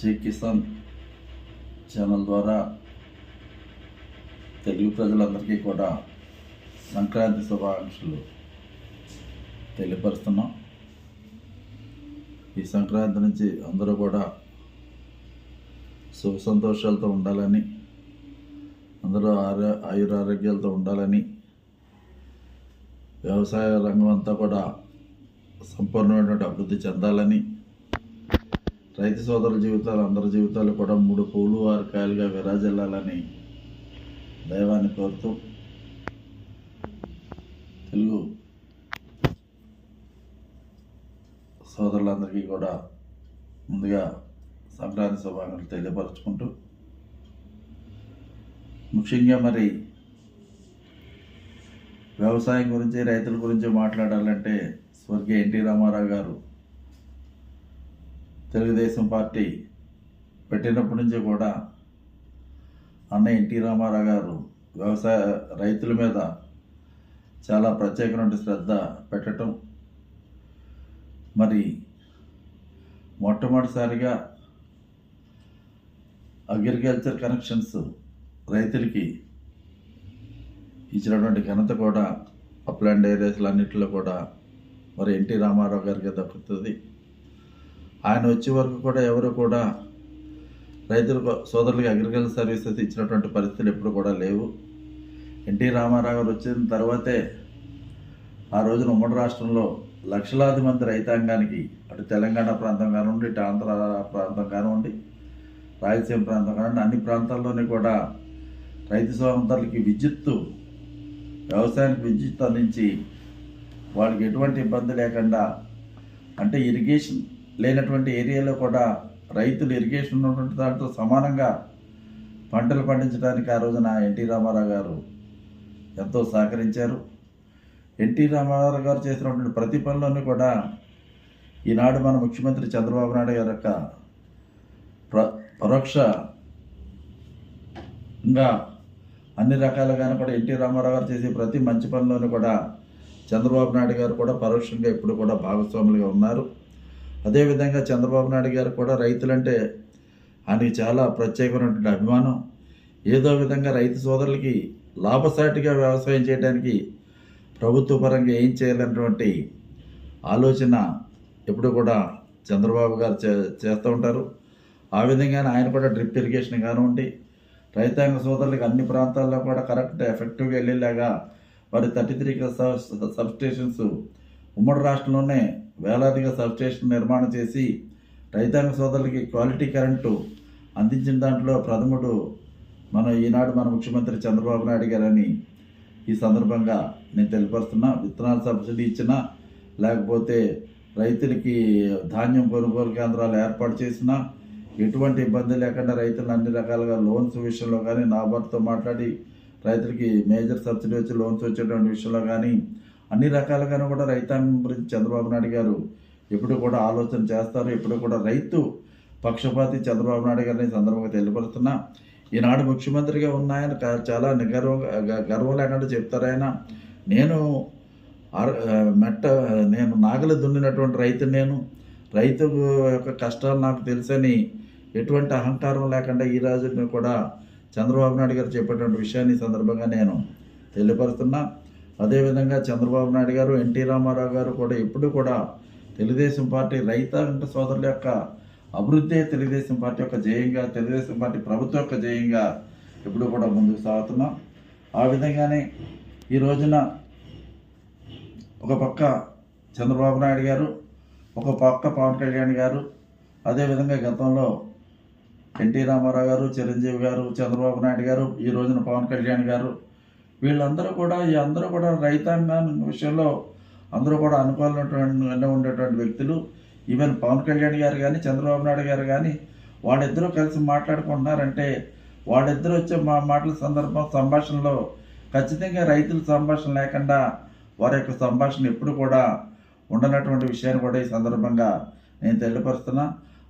జై కిసాన్ ఛానల్ ద్వారా తెలుగు ప్రజలందరికీ కూడా సంక్రాంతి శుభాకాంక్షలు తెలియపరుస్తున్నాం. ఈ సంక్రాంతి నుంచి అందరూ కూడా సుఖ సంతోషాలతో ఉండాలని, అందరూ ఆయురారోగ్యాలతో ఉండాలని, వ్యవసాయ రంగం అంతా కూడా సంపూర్ణమైనటువంటి అభివృద్ధి చెందాలని, రైతు సోదరుల జీవితాలు అందరి జీవితాలు కూడా 3 పూలు 6 కాయలుగా విరాజిల్లాలని దైవాన్ని కోరుతూ తెలుగు సోదరులందరికీ కూడా ముందుగా సంక్రాంతి శుభాకాంక్షలు తెలియపరచుకుంటూ, ముఖ్యంగా మరి వ్యవసాయం గురించి రైతుల గురించి మాట్లాడాలంటే స్వర్గీయ ఎన్టీ రామారావు గారు తెలుగుదేశం పార్టీ పెట్టినప్పటి నుంచి కూడా అన్న ఎన్టీ రామారావు గారు రైతుల మీద చాలా ప్రత్యేకమైన శ్రద్ధ పెట్టడం, మరి మొట్టమొదటిసారిగా అగ్రికల్చర్ కనెక్షన్స్ రైతులకి ఇచ్చినటువంటి ఘనత కూడా అప్లాండ్ ఏరియాస్లన్నింటిలో కూడా మరి ఎన్టీ రామారావు గారికి దక్కుతుంది. ఆయన వచ్చే వరకు కూడా ఎవరు కూడా రైతుల సోదరులకి అగ్రికల్చర్ సర్వీసెస్ ఇచ్చినటువంటి పరిస్థితులు ఎప్పుడు కూడా లేవు. ఎన్టీ రామారావు గారు వచ్చిన తర్వాతే ఆ రోజున ఉమ్మడి రాష్ట్రంలో లక్షలాది మంది రైతాంగానికి అటు తెలంగాణ ప్రాంతం కానివ్వండి, ఇటు ఆంధ్ర ప్రాంతం కానివ్వండి, రాయలసీమ ప్రాంతం కానివ్వండి, అన్ని ప్రాంతాల్లోనే కూడా రైతు సోదరులకి వ్యవసాయానికి విద్యుత్ అందించి వాళ్ళకి ఎటువంటి ఇబ్బంది లేకుండా, అంటే ఇరిగేషన్ లేనటువంటి ఏరియాలో కూడా రైతులు ఇరిగేషన్ ఉన్నటువంటి దాంతో సమానంగా పంటలు పండించడానికి ఆ రోజున ఎన్టీ రామారావు గారు ఎంతో సహకరించారు. ఎన్టీ రామారావు గారు చేసినటువంటి ప్రతి పనులన్నీ కూడా ఈనాడు మన ముఖ్యమంత్రి చంద్రబాబు నాయుడు గారి యొక్క పరోక్షంగా అన్ని రకాలుగాను కూడా ఎన్టీ రామారావు గారు చేసే ప్రతి మంచి పనులను కూడా చంద్రబాబు నాయుడు గారు కూడా పరోక్షంగా ఇప్పుడు కూడా భాగస్వాములుగా ఉన్నారు. అదేవిధంగా చంద్రబాబు నాయుడు గారు కూడా రైతులంటే ఆయనకి చాలా ప్రత్యేకమైనటువంటి అభిమానం. ఏదో విధంగా రైతు సోదరులకి లాభసాటిగా వ్యవసాయం చేయడానికి ప్రభుత్వ పరంగా ఏం చేయాలన్నటువంటి ఆలోచన ఎప్పుడు కూడా చంద్రబాబు గారు చేస్తూ ఉంటారు. ఆ విధంగానే ఆయన కూడా డ్రిప్ ఇరిగేషన్ కానివ్వండి, రైతాంగ సోదరులకి అన్ని ప్రాంతాల్లో కూడా కరెక్ట్ ఎఫెక్టివ్గా వెళ్ళేలాగా మరి 33 సబ్స్టేషన్స్ ఉమ్మడి రాష్ట్రంలోనే వేలాదిగా సబ్స్టేషన్ నిర్మాణం చేసి రైతాంగ సోదరులకి క్వాలిటీ కరెంటు అందించిన దాంట్లో ప్రథముడు ఈనాడు మన ముఖ్యమంత్రి చంద్రబాబు నాయుడు గారని ఈ సందర్భంగా నేను తెలియపరుస్తున్నా. విత్తనాల సబ్సిడీ ఇచ్చినా, లేకపోతే రైతులకి ధాన్యం కొనుగోలు కేంద్రాలు ఏర్పాటు చేసినా ఎటువంటి ఇబ్బంది లేకుండా రైతులను అన్ని రకాలుగా లోన్స్ విషయంలో కానీ నాబార్డుతో మాట్లాడి రైతులకి మేజర్ సబ్సిడీ వచ్చి లోన్స్ వచ్చేటువంటి విషయంలో కానీ అన్ని రకాలుగాను కూడా రైతాంగం గురించి చంద్రబాబు నాయుడు గారు ఎప్పుడు కూడా ఆలోచన చేస్తారు. ఎప్పుడు కూడా రైతు పక్షపాతి చంద్రబాబు నాయుడు గారిని సందర్భంగా తెలియపరుస్తున్నా. ఈనాడు ముఖ్యమంత్రిగా ఉన్నాయని చాలా గర్వం లేకుండా చెప్తారు ఆయన. నేను నాగలి దున్నినటువంటి రైతు యొక్క కష్టాలు నాకు తెలుసని ఎటువంటి అహంకారం లేకుండా ఈ రోజున కూడా చంద్రబాబు నాయుడు గారు చెప్పేటువంటి విషయాన్ని సందర్భంగా నేను తెలియపరుస్తున్నా. అదేవిధంగా చంద్రబాబు నాయుడు గారు, ఎన్టీ రామారావు గారు కూడా ఎప్పుడు కూడా తెలుగుదేశం పార్టీ రైతాంగ సోదరుల యొక్క అభివృద్ధి తెలుగుదేశం పార్టీ యొక్క జయంగా, తెలుగుదేశం పార్టీ ప్రభుత్వం యొక్క జయంగా ఎప్పుడు కూడా ముందుకు సాగుతున్నాం. ఆ విధంగానే ఈ రోజున ఒక పక్క చంద్రబాబు నాయుడు గారు, ఒక పక్క పవన్ కళ్యాణ్ గారు, అదేవిధంగా గతంలో ఎన్టీ రామారావు గారు, చిరంజీవి గారు, చంద్రబాబు నాయుడు గారు, ఈ రోజున పవన్ కళ్యాణ్ గారు, వీళ్ళందరూ కూడా రైతాంగం విషయంలో అందరూ కూడా అనుకూలంగా ఉండేటువంటి వ్యక్తులు. ఈవెన్ పవన్ కళ్యాణ్ గారు కానీ, చంద్రబాబు నాయుడు గారు కానీ వాళ్ళిద్దరూ కలిసి మాట్లాడుకుంటున్నారంటే వాళ్ళిద్దరూ వచ్చే మాటల సంభాషణలో ఖచ్చితంగా రైతుల సంభాషణ లేకుండా వారి యొక్క సంభాషణ ఎప్పుడు కూడా ఉండనటువంటి విషయాన్ని కూడా ఈ సందర్భంగా నేను తెలియపరుస్తున్నా.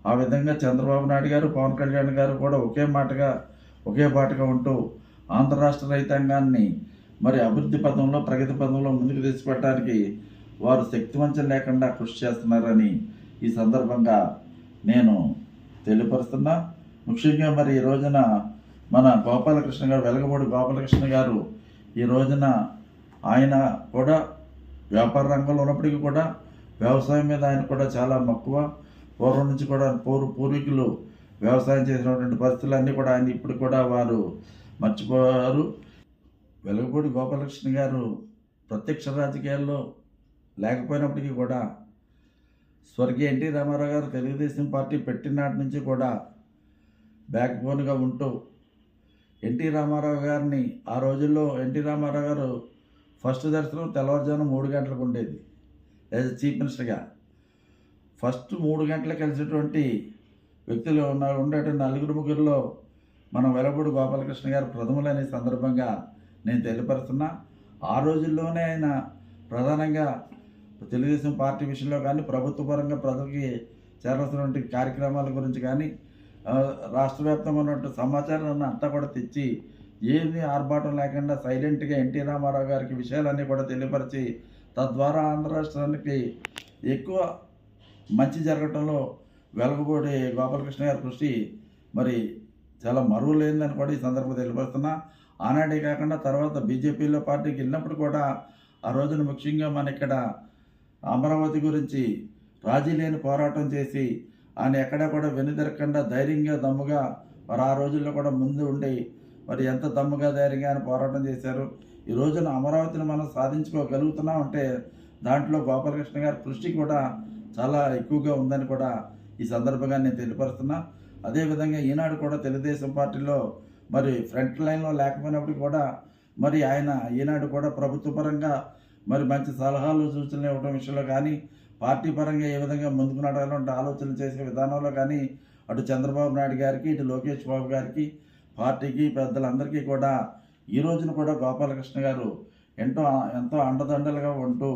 ఆ విధంగా చంద్రబాబు నాయుడు గారు, పవన్ కళ్యాణ్ గారు కూడా ఒకే బాటగా ఉంటూ ఆంధ్ర రాష్ట్ర రైతాంగాన్ని మరి అభివృద్ధి పదంలో, ప్రగతి పదంలో ముందుకు తీసుకెళ్ళడానికి వారు శక్తివంచన లేకుండా కృషి చేస్తున్నారని ఈ సందర్భంగా నేను తెలియపరుస్తున్నా. ముఖ్యంగా మరి ఈ రోజున మన గోపాలకృష్ణ గారు, వెలగపూడి గోపాలకృష్ణ గారు ఈ రోజున ఆయన కూడా వ్యాపార రంగంలో ఉన్నప్పటికీ కూడా వ్యవసాయం మీద ఆయన కూడా చాలా మక్కువ. పూర్వం నుంచి కూడా పూర్వీకులు వ్యవసాయం చేసినటువంటి పరిస్థితులన్నీ కూడా ఆయన ఇప్పుడు కూడా వారు మర్చిపోయారు. వెలగపూడి గోపాలకృష్ణ గారు ప్రత్యక్ష రాజకీయాల్లో లేకపోయినప్పటికీ కూడా స్వర్గీయ ఎన్టీ రామారావు గారు తెలుగుదేశం పార్టీ పెట్టినాటి నుంచి కూడా బ్యాక్ బోన్గా ఉంటూ ఎన్టీ రామారావు గారిని, ఆ రోజుల్లో ఎన్టీ రామారావు గారు ఫస్ట్ దర్శనం తెల్లవారుజామున 3 గంటలకు ఉండేది యాజ్ చీఫ్ మినిస్టర్గా. ఫస్ట్ 3 గంటలకు కలిసేటువంటి వ్యక్తులు ఉండేటువంటి 4 మన వెలగపూడి గోపాలకృష్ణ గారు ప్రథములనే సందర్భంగా నేను తెలియపరుస్తున్నా. ఆ రోజుల్లోనే ఆయన ప్రధానంగా తెలుగుదేశం పార్టీ విషయంలో కానీ, ప్రభుత్వ పరంగా ప్రజలకి చేరాల్సినటువంటి కార్యక్రమాల గురించి కానీ, రాష్ట్ర వ్యాప్తంగా ఉన్నటువంటి సమాచారాన్ని అంతా కూడా తెచ్చి ఏమీ ఆర్భాటం లేకుండా సైలెంట్గా ఎన్టీ రామారావు గారికి విషయాలన్నీ కూడా తెలియపరిచి తద్వారా ఆంధ్ర రాష్ట్రానికి ఎక్కువ మంచి జరగటంలో వెలగపూడి గోపాలకృష్ణ గారి కృషి మరి చాలా మరువలేనిదని కూడా ఈ సందర్భంగా తెలియపరుస్తున్నా. ఆనాడే కాకుండా తర్వాత బీజేపీలో పార్టీకి వెళ్ళినప్పుడు కూడా ఆ రోజున ముఖ్యంగా మన ఇక్కడ అమరావతి గురించి రాజీ లేని పోరాటం చేసి ఆయన ఎక్కడా కూడా వెనుదిరగకుండా ధైర్యంగా దమ్ముగా మరి ఆ రోజుల్లో కూడా ముందు ఉండి మరి ఎంత దమ్ముగా ధైర్యంగా ఆయన పోరాటం చేశారు. ఈ రోజున అమరావతిని మనం సాధించుకోగలుగుతున్నాం అంటే దాంట్లో గోపాలకృష్ణ గారి కృషి కూడా చాలా ఎక్కువగా ఉందని కూడా ఈ సందర్భంగా నేను తెలియపరుస్తున్నా. అదేవిధంగా ఈనాడు కూడా తెలుగుదేశం పార్టీలో మరి ఫ్రంట్ లైన్లో లేకపోయినప్పటికీ కూడా మరి ఆయన ఈనాడు కూడా ప్రభుత్వ పరంగా మరి మంచి సలహాలు సూచనలు ఇవ్వడం విషయంలో కానీ, పార్టీ పరంగా ఏ విధంగా ముందుకు నడవాలంటే ఆలోచనలు చేసే విధానంలో కానీ అటు చంద్రబాబు నాయుడు గారికి, ఇటు లోకేష్ బాబు గారికి, పార్టీకి పెద్దలందరికీ కూడా ఈ రోజున కూడా గోపాలకృష్ణ గారు ఎంతో అండదండలుగా ఉంటూ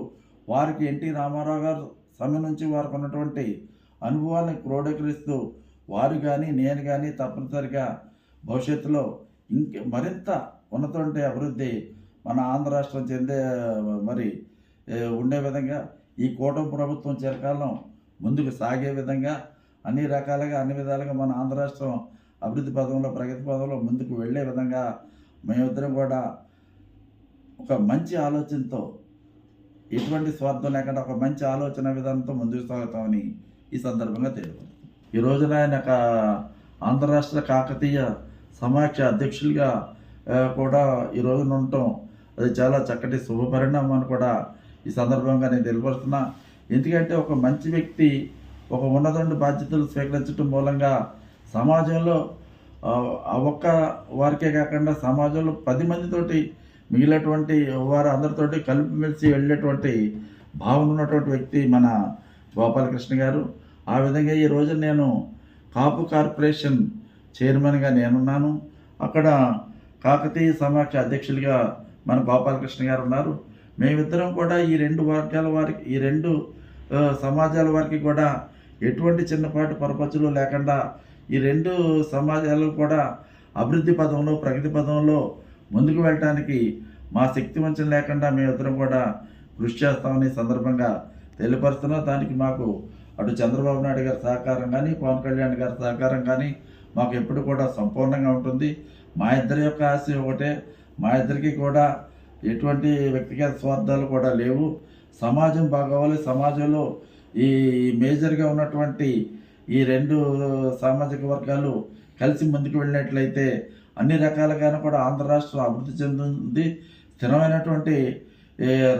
వారికి ఎన్టీ రామారావు గారు సమయం నుంచి వారికి ఉన్నటువంటి అనుభవాన్ని క్రోడీకరిస్తూ వారు కానీ నేను కానీ తప్పనిసరిగా భవిష్యత్తులో మరింత ఉన్నటువంటి అభివృద్ధి మన ఆంధ్ర రాష్ట్రం మరి ఉండే విధంగా ఈ కూటమి ప్రభుత్వం చిరకాలం ముందుకు సాగే విధంగా అన్ని రకాలుగా అన్ని విధాలుగా మన ఆంధ్ర రాష్ట్రం అభివృద్ధి పదంలో ప్రగతి పదంలో ముందుకు వెళ్ళే విధంగా మేమిద్దరం కూడా ఒక మంచి ఆలోచనతో, ఎటువంటి స్వార్థం లేకుండా ఒక మంచి ఆలోచన విధానంతో ముందుకు సాగుతామని ఈ సందర్భంగా తెలియదు. ఈ రోజున ఆయన ఆంధ్ర రాష్ట్ర కాకతీయ సమాఖ్య అధ్యక్షులుగా కూడా ఈ రోజున ఉండటం అది చాలా చక్కటి శుభపరిణామం అని కూడా ఈ సందర్భంగా నేను తెలియపరుస్తున్నా. ఎందుకంటే ఒక మంచి వ్యక్తి ఒక ఉన్నత బాధ్యతలు స్వీకరించడం మూలంగా సమాజంలో ఒక్క వారికే కాకుండా సమాజంలో 10 మందితోటి మిగిలినటువంటి వారు అందరితోటి కలిపిమెలిసి వెళ్ళేటువంటి భావన ఉన్నటువంటి వ్యక్తి మన గోపాలకృష్ణ గారు. ఆ విధంగా ఈ రోజు నేను కాపు కార్పొరేషన్ చైర్మన్గా నేనున్నాను. అక్కడ కాకతీయ సమాఖ్య అధ్యక్షులుగా మన గోపాలకృష్ణ గారు ఉన్నారు. మేమిద్దరం కూడా ఈ 2 వర్గాల వారికి, ఈ 2 సమాజాల వారికి కూడా ఎటువంటి చిన్నపాటి పొరపచ్చులు లేకుండా ఈ 2 సమాజాలు కూడా అభివృద్ధి పదంలో ప్రగతి పదంలో ముందుకు వెళ్ళటానికి మా శక్తి వంచన లేకుండా మేమిద్దరం కూడా కృషి చేస్తామని సందర్భంగా తెలియపరుస్తున్నా. దానికి మాకు అటు చంద్రబాబు నాయుడు గారి సహకారం కానీ, పవన్ కళ్యాణ్ గారి సహకారం కానీ మాకు ఎప్పుడు కూడా సంపూర్ణంగా ఉంటుంది. మా ఇద్దరి యొక్క ఆశ ఒకటే, మా ఇద్దరికి కూడా ఎటువంటి వ్యక్తిగత స్వార్థాలు కూడా లేవు. సమాజం బాగోవాలి, సమాజంలో ఈ మేజర్గా ఉన్నటువంటి ఈ 2 సామాజిక వర్గాలు కలిసి ముందుకు వెళ్ళినట్లయితే అన్ని రకాలుగాను కూడా ఆంధ్ర రాష్ట్రం అభివృద్ధి చెందుతుంది. స్థిరమైనటువంటి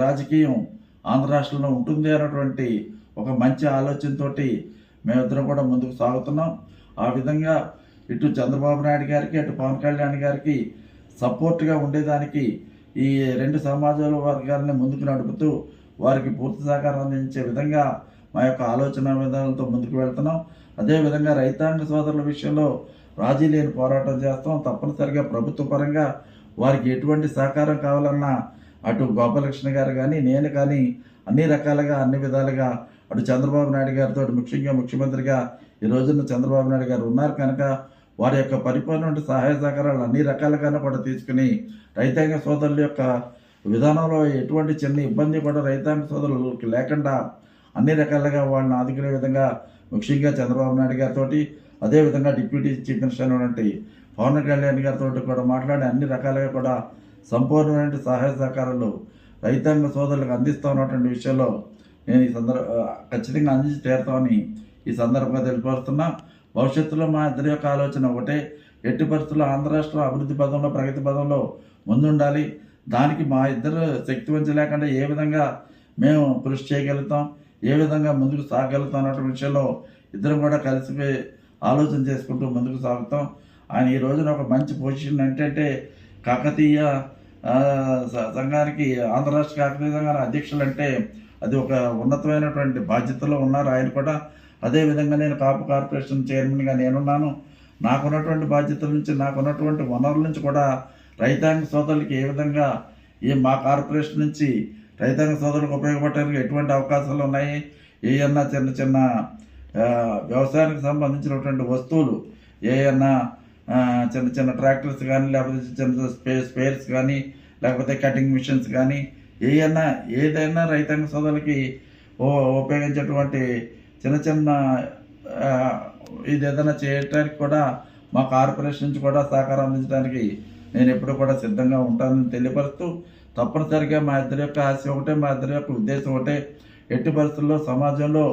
రాజకీయం ఆంధ్ర రాష్ట్రంలో ఉంటుంది అన్నటువంటి ఒక మంచి ఆలోచనతో మేమిద్దరం కూడా ముందుకు సాగుతున్నాం. ఆ విధంగా ఇటు చంద్రబాబు నాయుడు గారికి, అటు పవన్ కళ్యాణ్ గారికి సపోర్ట్గా ఉండేదానికి ఈ 2 సమాజాల వర్గాలని ముందుకు నడుపుతూ వారికి పూర్తి సహకారం అందించే విధంగా మా యొక్క ఆలోచన విధానాలతో ముందుకు వెళ్తున్నాం. అదేవిధంగా రైతాంగ సోదరుల విషయంలో రాజీ లేని పోరాటం చేస్తాం. తప్పనిసరిగా ప్రభుత్వ పరంగా వారికి ఎటువంటి సహకారం కావాలన్నా అటు గోపాలకృష్ణ గారు కానీ నేను కానీ అన్ని రకాలుగా అన్ని విధాలుగా అటు చంద్రబాబు నాయుడు గారితో ముఖ్యంగా ముఖ్యమంత్రిగా ఈ రోజున చంద్రబాబు నాయుడు గారు ఉన్నారు కనుక వారి యొక్క పరిపూర్ణ సహాయ సహకారాలు అన్ని రకాలుగానే కూడా తీసుకుని రైతాంగ సోదరుల యొక్క విధానంలో ఎటువంటి చిన్న ఇబ్బంది కూడా రైతాంగ సోదరులకు లేకుండా అన్ని రకాలుగా వాళ్ళని ఆదుకునే విధంగా ముఖ్యంగా చంద్రబాబు నాయుడు గారితో అదేవిధంగా డిప్యూటీ చీఫ్ మినిస్టర్ అయినటువంటి పవన్ కళ్యాణ్ గారితో కూడా మాట్లాడి అన్ని రకాలుగా కూడా సంపూర్ణమైన సహాయ సహకారాలు రైతాంగ సోదరులకు అందిస్తూ ఉన్నటువంటి విషయంలో నేను ఖచ్చితంగా అందించి తీరుతామని ఈ సందర్భంగా తెలియపరుస్తున్నా. భవిష్యత్తులో మా ఇద్దరి యొక్క ఆలోచన ఒకటే, ఎట్టి పరిస్థితుల్లో ఆంధ్ర రాష్ట్రం అభివృద్ధి పదంలో ప్రగతి పదంలో ముందుండాలి. దానికి మా ఇద్దరు శక్తి వంచి లేకుండా ఏ విధంగా మేము కృషి చేయగలుగుతాం, ఏ విధంగా ముందుకు సాగలుగుతాం అన్న విషయంలో ఇద్దరం కూడా కలిసిపోయి ఆలోచన చేసుకుంటూ ముందుకు సాగుతాం. ఆయన ఈ రోజున ఒక మంచి పొజిషన్ ఏంటంటే కాకతీయ సంఘానికి ఆంధ్ర రాష్ట్ర కాకతీయ సంఘానికి అధ్యక్షులు అంటే అది ఒక ఉన్నతమైనటువంటి బాధ్యతలో ఉన్నారు ఆయన కూడా. అదేవిధంగా నేను కాపు కార్పొరేషన్ చైర్మన్గా నేనున్నాను. నాకున్నటువంటి బాధ్యతల నుంచి నాకున్నటువంటి వనరుల నుంచి కూడా రైతాంగ సోదరులకి ఏ విధంగా మా కార్పొరేషన్ నుంచి రైతాంగ సోదరులకు ఉపయోగపడడానికి ఎటువంటి అవకాశాలు ఉన్నాయి, ఏమన్నా చిన్న చిన్న వ్యవసాయానికి సంబంధించినటువంటి వస్తువులు ఏమన్నా చిన్న చిన్న ట్రాక్టర్స్ కానీ లేకపోతే చిన్న స్పేర్స్ కానీ లేకపోతే కటింగ్ మిషన్స్ కానీ ఏదైనా రైతాంగ సోదరులకి ఉపయోగించేటువంటి చిన్న చిన్న ఇది ఏదైనా చేయడానికి కూడా మా కార్పొరేషన్ నుంచి కూడా సహకారం అందించడానికి నేను ఎప్పుడు కూడా సిద్ధంగా ఉంటానని తెలియపరుస్తూ, తప్పనిసరిగా మా ఇద్దరి యొక్క ఆశ ఒకటే, మా ఇద్దరి యొక్క ఉద్దేశం ఒకటే, ఎట్టి పరిస్థితుల్లో సమాజంలో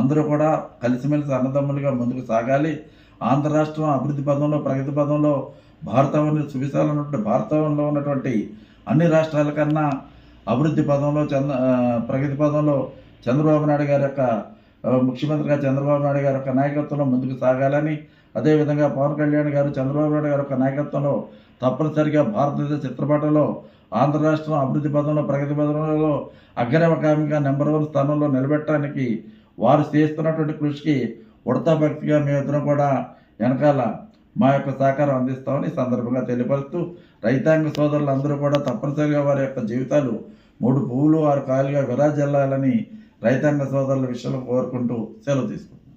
అందరూ కూడా కలిసిమెలిసి అన్నదమ్ములుగా ముందుకు సాగాలి. ఆంధ్ర రాష్ట్రం అభివృద్ధి పదంలో ప్రగతి పదంలో భారతంలో సువిశాలమైనటువంటి భారతంలో ఉన్నటువంటి అన్ని రాష్ట్రాల కన్నా అభివృద్ధి పదంలో ప్రగతి పదంలో చంద్రబాబు నాయుడు గారి యొక్క ముఖ్యమంత్రిగా చంద్రబాబు నాయుడు గారి యొక్క నాయకత్వంలో ముందుకు సాగాలని, అదేవిధంగా పవన్ కళ్యాణ్ గారు చంద్రబాబు నాయుడు గారి యొక్క నాయకత్వంలో తప్పనిసరిగా భారతదేశ చిత్రపటంలో ఆంధ్ర రాష్ట్రం అభివృద్ధి పదంలో ప్రగతి పదంలో అగ్రగామిగా నెంబర్ 1 స్థానంలో నిలబెట్టడానికి వారు చేస్తున్నటువంటి కృషికి ఉడతా భక్తిగా మేమిద్దరం కూడా వెనకాల మా యొక్క సహకారం అందిస్తామని సందర్భంగా తెలియపరుస్తూ, రైతాంగ సోదరులందరూ కూడా తప్పనిసరిగా వారి యొక్క జీవితాలు 3 పువ్వులు 6 కాయలుగా విరాజిల్లాలని రైతాంగ సోదరుల విషయంలో కోరుకుంటూ సెలవు తీసుకుంటాం.